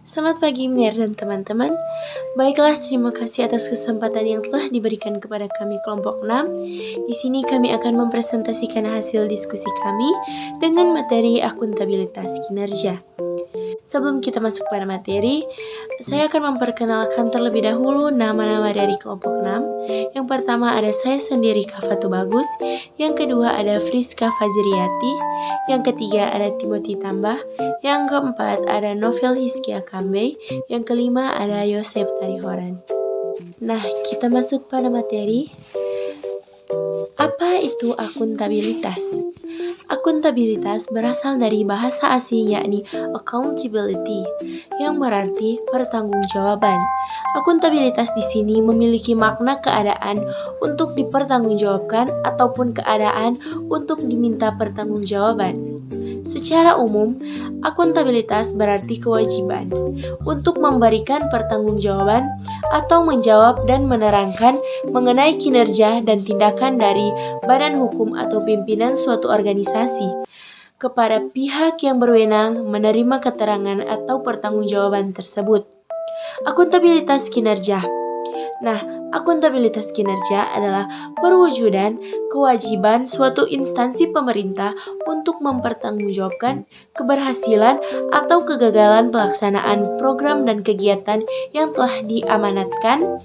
Selamat pagi Mir dan teman-teman. Baiklah, terima kasih atas kesempatan yang telah diberikan kepada kami kelompok 6. Di sini kami akan mempresentasikan hasil diskusi kami dengan materi akuntabilitas kinerja. Sebelum kita masuk pada materi, saya akan memperkenalkan terlebih dahulu nama-nama dari kelompok 6. Yang pertama ada saya sendiri Kafatu Bagus, yang kedua ada Friska Fajriati, yang ketiga ada Timothy Tambah, yang keempat ada Novel Hiskia Kambe, yang kelima ada Yosef Tarihoran. Nah, kita masuk pada materi. Apa itu akuntabilitas? Akuntabilitas berasal dari bahasa asing yakni accountability, yang berarti pertanggungjawaban. Akuntabilitas di sini memiliki makna keadaan untuk dipertanggungjawabkan ataupun keadaan untuk diminta pertanggungjawaban. Secara umum, akuntabilitas berarti kewajiban untuk memberikan pertanggungjawaban atau menjawab dan menerangkan mengenai kinerja dan tindakan dari badan hukum atau pimpinan suatu organisasi kepada pihak yang berwenang menerima keterangan atau pertanggungjawaban tersebut. Akuntabilitas kinerja. Nah, akuntabilitas kinerja adalah perwujudan kewajiban suatu instansi pemerintah untuk mempertanggungjawabkan keberhasilan atau kegagalan pelaksanaan program dan kegiatan yang telah diamanatkan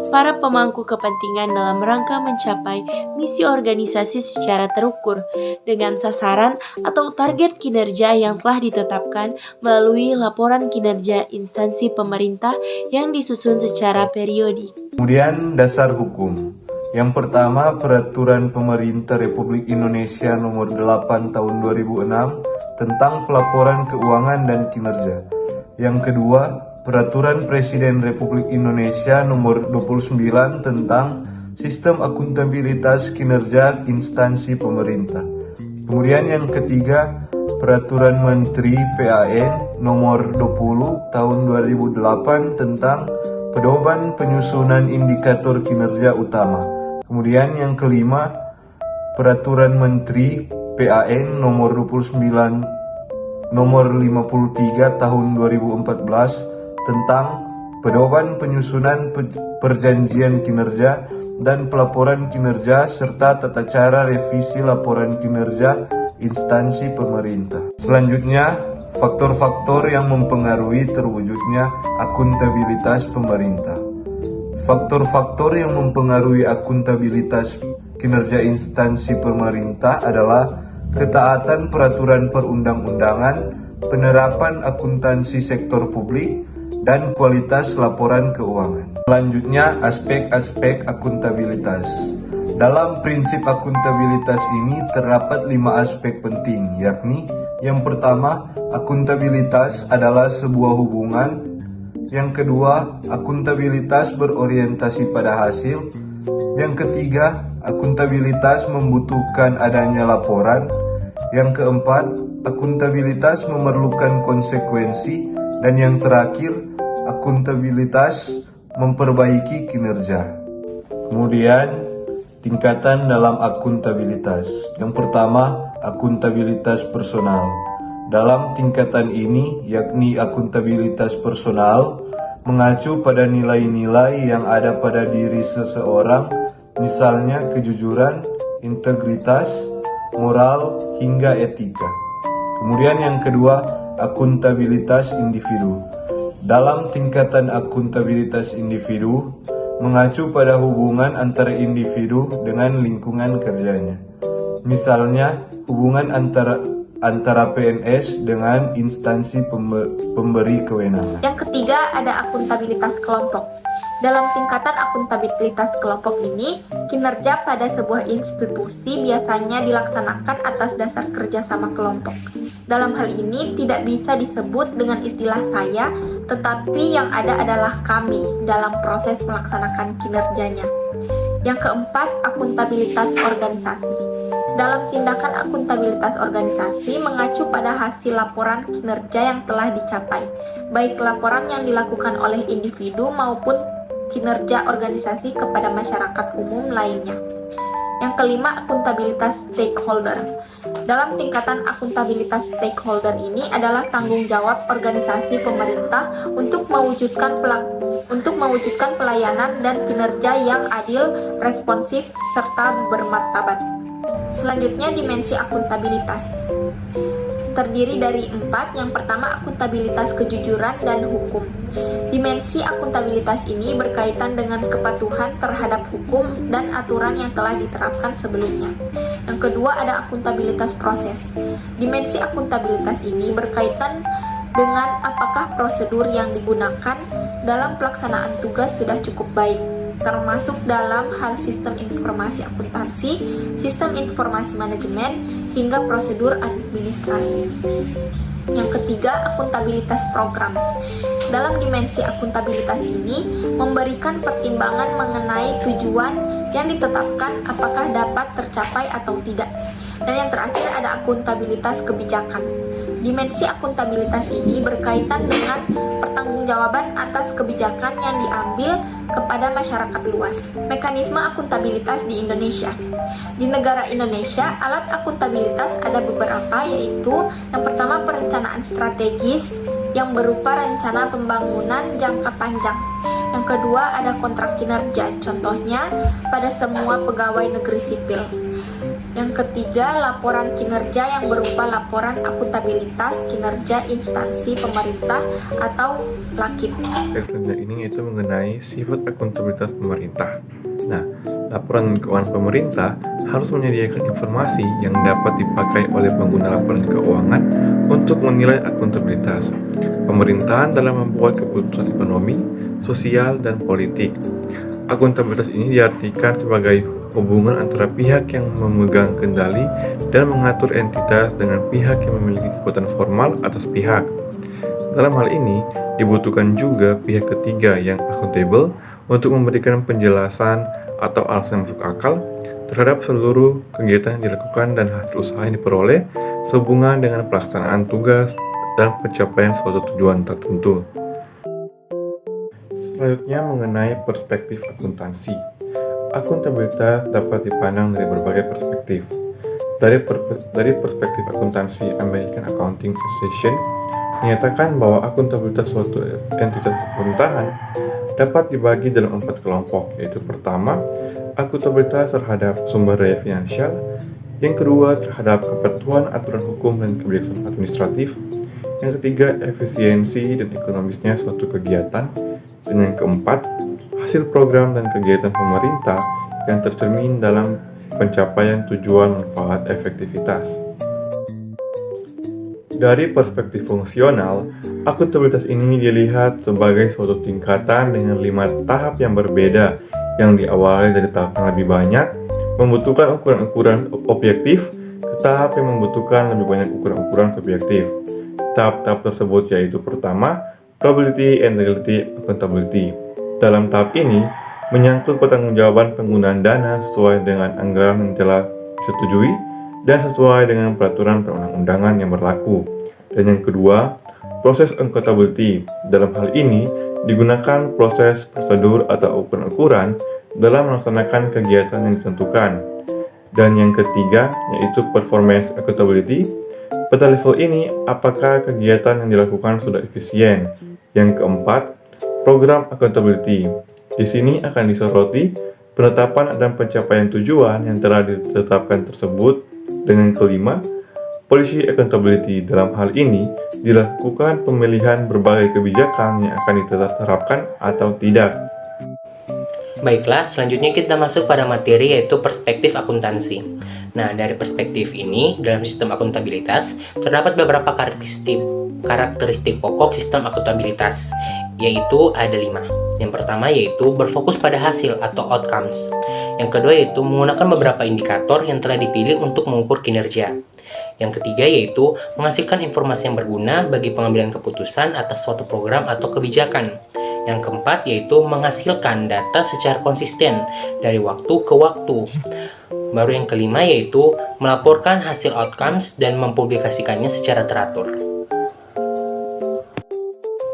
para pemangku kepentingan dalam rangka mencapai misi organisasi secara terukur dengan sasaran atau target kinerja yang telah ditetapkan melalui laporan kinerja instansi pemerintah yang disusun secara periodik. Kemudian dasar hukum. Yang pertama, Peraturan Pemerintah Republik Indonesia Nomor 8 Tahun 2006 tentang Pelaporan Keuangan dan Kinerja. Yang kedua, Peraturan Presiden Republik Indonesia Nomor 29 tentang Sistem Akuntabilitas Kinerja Instansi Pemerintah. Kemudian yang ketiga, Peraturan Menteri PAN Nomor 20 Tahun 2008 tentang Pedoman Penyusunan Indikator Kinerja Utama. Kemudian yang kelima, Peraturan Menteri PAN Nomor 53 Tahun 2014 tentang Pedoman Penyusunan Perjanjian Kinerja dan Pelaporan Kinerja serta tata cara revisi laporan kinerja instansi pemerintah. Selanjutnya, faktor-faktor yang mempengaruhi terwujudnya akuntabilitas pemerintah. Faktor-faktor yang mempengaruhi akuntabilitas kinerja instansi pemerintah adalah ketaatan peraturan perundang-undangan, penerapan akuntansi sektor publik, dan kualitas laporan keuangan. Selanjutnya, aspek-aspek akuntabilitas. Dalam prinsip akuntabilitas ini terdapat 5 aspek penting, yakni yang pertama, akuntabilitas adalah sebuah hubungan. Yang kedua, akuntabilitas berorientasi pada hasil. Yang ketiga, akuntabilitas membutuhkan adanya laporan. Yang keempat, akuntabilitas memerlukan konsekuensi. Dan yang terakhir, akuntabilitas memperbaiki kinerja. Kemudian, tingkatan dalam akuntabilitas. Yang pertama, akuntabilitas personal. Dalam tingkatan ini, yakni akuntabilitas personal, mengacu pada nilai-nilai yang ada pada diri seseorang, misalnya kejujuran, integritas, moral, hingga etika. Kemudian yang kedua, akuntabilitas individu. Dalam tingkatan akuntabilitas individu, mengacu pada hubungan antara individu dengan lingkungan kerjanya. Misalnya, hubungan antara PNS dengan instansi pemberi kewenangan. Yang ketiga ada akuntabilitas kelompok. Dalam tingkatan akuntabilitas kelompok ini, kinerja pada sebuah institusi biasanya dilaksanakan atas dasar kerjasama kelompok. Dalam hal ini tidak bisa disebut dengan istilah saya, tetapi yang ada adalah kami dalam proses melaksanakan kinerjanya. Yang keempat, akuntabilitas organisasi. Dalam tindakan akuntabilitas organisasi mengacu pada hasil laporan kinerja yang telah dicapai, baik laporan yang dilakukan oleh individu maupun kinerja organisasi kepada masyarakat umum lainnya. Yang kelima, akuntabilitas stakeholder. Dalam tingkatan akuntabilitas stakeholder ini adalah tanggung jawab organisasi pemerintah mewujudkan pelayanan dan kinerja yang adil, responsif, serta bermartabat. Selanjutnya, dimensi akuntabilitas. Terdiri dari 4. Yang pertama, akuntabilitas kejujuran dan hukum. Dimensi akuntabilitas ini berkaitan dengan kepatuhan terhadap hukum dan aturan yang telah diterapkan sebelumnya. Yang kedua, ada akuntabilitas proses. Dimensi akuntabilitas ini berkaitan dengan apakah prosedur yang digunakan dalam pelaksanaan tugas sudah cukup baik, termasuk dalam hal sistem informasi akuntansi, sistem informasi manajemen, hingga prosedur administrasi. Yang ketiga, akuntabilitas program. Dalam dimensi akuntabilitas ini, memberikan pertimbangan mengenai tujuan yang ditetapkan apakah dapat tercapai atau tidak. Dan yang terakhir, ada akuntabilitas kebijakan. Dimensi akuntabilitas ini berkaitan dengan pertanggungjawaban atas kebijakan yang diambil kepada masyarakat luas. Mekanisme akuntabilitas di Indonesia. Di negara Indonesia, alat akuntabilitas ada beberapa, yaitu yang pertama, perencanaan strategis yang berupa rencana pembangunan jangka panjang. Yang kedua, ada kontrak kinerja, contohnya pada semua pegawai negeri sipil. Yang ketiga, laporan kinerja yang berupa laporan akuntabilitas kinerja instansi pemerintah atau LAKIP. Selanjutnya ini yaitu mengenai sifat akuntabilitas pemerintah. Nah, laporan keuangan pemerintah harus menyediakan informasi yang dapat dipakai oleh pengguna laporan keuangan untuk menilai akuntabilitas pemerintahan dalam membuat keputusan ekonomi, sosial, dan politik. Akuntabilitas ini diartikan sebagai hubungan antara pihak yang memegang kendali dan mengatur entitas dengan pihak yang memiliki kekuatan formal atas pihak. Dalam hal ini, dibutuhkan juga pihak ketiga yang akuntabel untuk memberikan penjelasan atau alasan masuk akal terhadap seluruh kegiatan yang dilakukan dan hasil usaha yang diperoleh sehubungan dengan pelaksanaan tugas dan pencapaian suatu tujuan tertentu. Selanjutnya mengenai perspektif akuntansi. Akuntabilitas dapat dipandang dari berbagai perspektif. Dari perspektif akuntansi, American Accounting Association menyatakan bahwa akuntabilitas suatu entitas pemerintahan dapat dibagi dalam 4 kelompok, yaitu pertama, akuntabilitas terhadap sumber daya finansial, yang kedua terhadap kepatuhan aturan hukum dan kebijaksanaan administratif, yang ketiga efisiensi dan ekonomisnya suatu kegiatan, dan yang keempat, hasil program dan kegiatan pemerintah yang tercermin dalam pencapaian tujuan manfaat efektivitas. Dari perspektif fungsional, akuntabilitas ini dilihat sebagai suatu tingkatan dengan 5 tahap yang berbeda yang diawali dari tahap yang lebih banyak, membutuhkan ukuran-ukuran objektif, ke tahap yang membutuhkan lebih banyak ukuran-ukuran subjektif. Tahap-tahap tersebut yaitu pertama, probability and legality accountability. Dalam tahap ini, menyangkut pertanggungjawaban penggunaan dana sesuai dengan anggaran yang telah disetujui dan sesuai dengan peraturan perundang-undangan yang berlaku. Dan yang kedua, proses accountability. Dalam hal ini, digunakan proses, prosedur, atau ukuran-ukuran dalam melaksanakan kegiatan yang ditentukan. Dan yang ketiga, yaitu performance accountability. Pada level ini, apakah kegiatan yang dilakukan sudah efisien? Yang keempat, program accountability. Di sini akan disoroti penetapan dan pencapaian tujuan yang telah ditetapkan tersebut. Dengan kelima, policy accountability. Dalam hal ini, dilakukan pemilihan berbagai kebijakan yang akan diterapkan atau tidak. Baiklah, selanjutnya kita masuk pada materi yaitu perspektif akuntansi. Nah, dari perspektif ini, dalam sistem akuntabilitas, terdapat beberapa karakteristik pokok sistem akuntabilitas, yaitu ada 5. Yang pertama yaitu berfokus pada hasil atau outcomes. Yang kedua yaitu menggunakan beberapa indikator yang telah dipilih untuk mengukur kinerja. Yang ketiga yaitu menghasilkan informasi yang berguna bagi pengambilan keputusan atas suatu program atau kebijakan. Yang keempat yaitu menghasilkan data secara konsisten dari waktu ke waktu. Baru yang kelima yaitu melaporkan hasil outcomes dan mempublikasikannya secara teratur.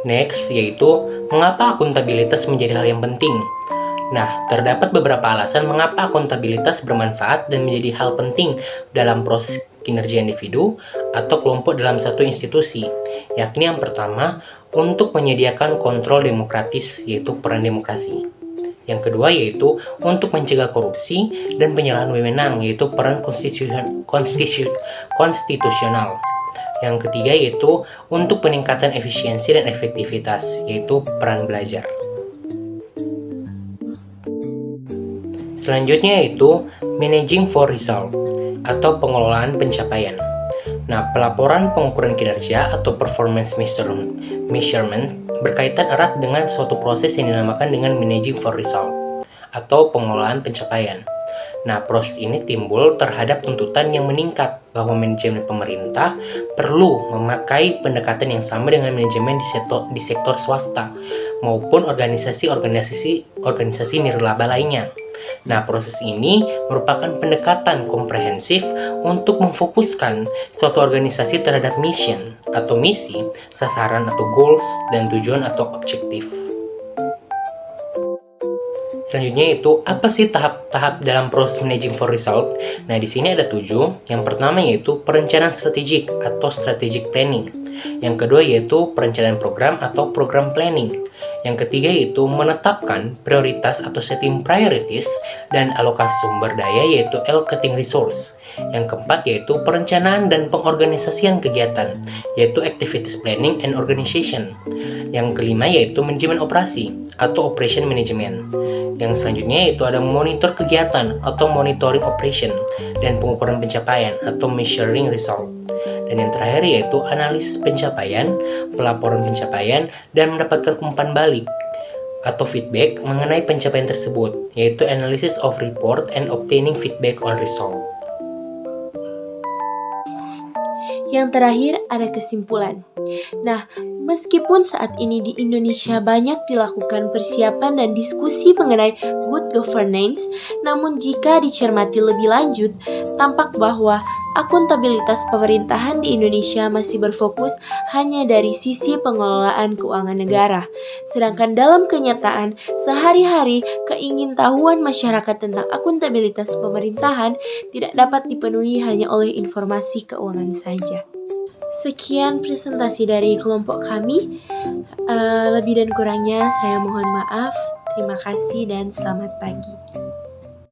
Next yaitu mengapa akuntabilitas menjadi hal yang penting. Nah, terdapat beberapa alasan mengapa akuntabilitas bermanfaat dan menjadi hal penting dalam proses kinerja individu atau kelompok dalam satu institusi, yakni yang pertama, untuk menyediakan kontrol demokratis, yaitu peran demokrasi. Yang kedua yaitu untuk mencegah korupsi dan penyalahan wewenang, yaitu peran konstitusional. Yang ketiga yaitu untuk peningkatan efisiensi dan efektivitas, yaitu peran belajar. Selanjutnya yaitu managing for result atau pengelolaan pencapaian. Nah, pelaporan pengukuran kinerja atau performance measurement berkaitan erat dengan suatu proses yang dinamakan dengan managing for result atau pengelolaan pencapaian. Nah, proses ini timbul terhadap tuntutan yang meningkat bahwa manajemen pemerintah perlu memakai pendekatan yang sama dengan manajemen di sektor swasta maupun organisasi nirlaba lainnya. Nah, proses ini merupakan pendekatan komprehensif untuk memfokuskan suatu organisasi terhadap mission atau misi, sasaran atau goals, dan tujuan atau objektif. Selanjutnya itu apa sih tahap-tahap dalam proses managing for result? Nah, di sini ada 7. Yang pertama yaitu perencanaan strategik atau strategic planning. Yang kedua yaitu perencanaan program atau program planning. Yang ketiga yaitu menetapkan prioritas atau setting priorities dan alokasi sumber daya yaitu allocating resource. Yang keempat yaitu perencanaan dan pengorganisasian kegiatan yaitu activities planning and organization. Yang kelima yaitu manajemen operasi atau operation management. Yang selanjutnya yaitu ada monitor kegiatan atau monitoring operation dan pengukuran pencapaian atau measuring result. Dan yang terakhir yaitu analisis pencapaian, pelaporan pencapaian, dan mendapatkan umpan balik atau feedback mengenai pencapaian tersebut, yaitu analysis of report and obtaining feedback on result. Yang terakhir ada kesimpulan. Nah, meskipun saat ini di Indonesia banyak dilakukan persiapan dan diskusi mengenai good governance, namun jika dicermati lebih lanjut, tampak bahwa akuntabilitas pemerintahan di Indonesia masih berfokus hanya dari sisi pengelolaan keuangan negara. Sedangkan dalam kenyataan, sehari-hari keingintahuan masyarakat tentang akuntabilitas pemerintahan tidak dapat dipenuhi hanya oleh informasi keuangan saja. Sekian presentasi dari kelompok kami. Lebih dan kurangnya saya mohon maaf. Terima kasih dan selamat pagi.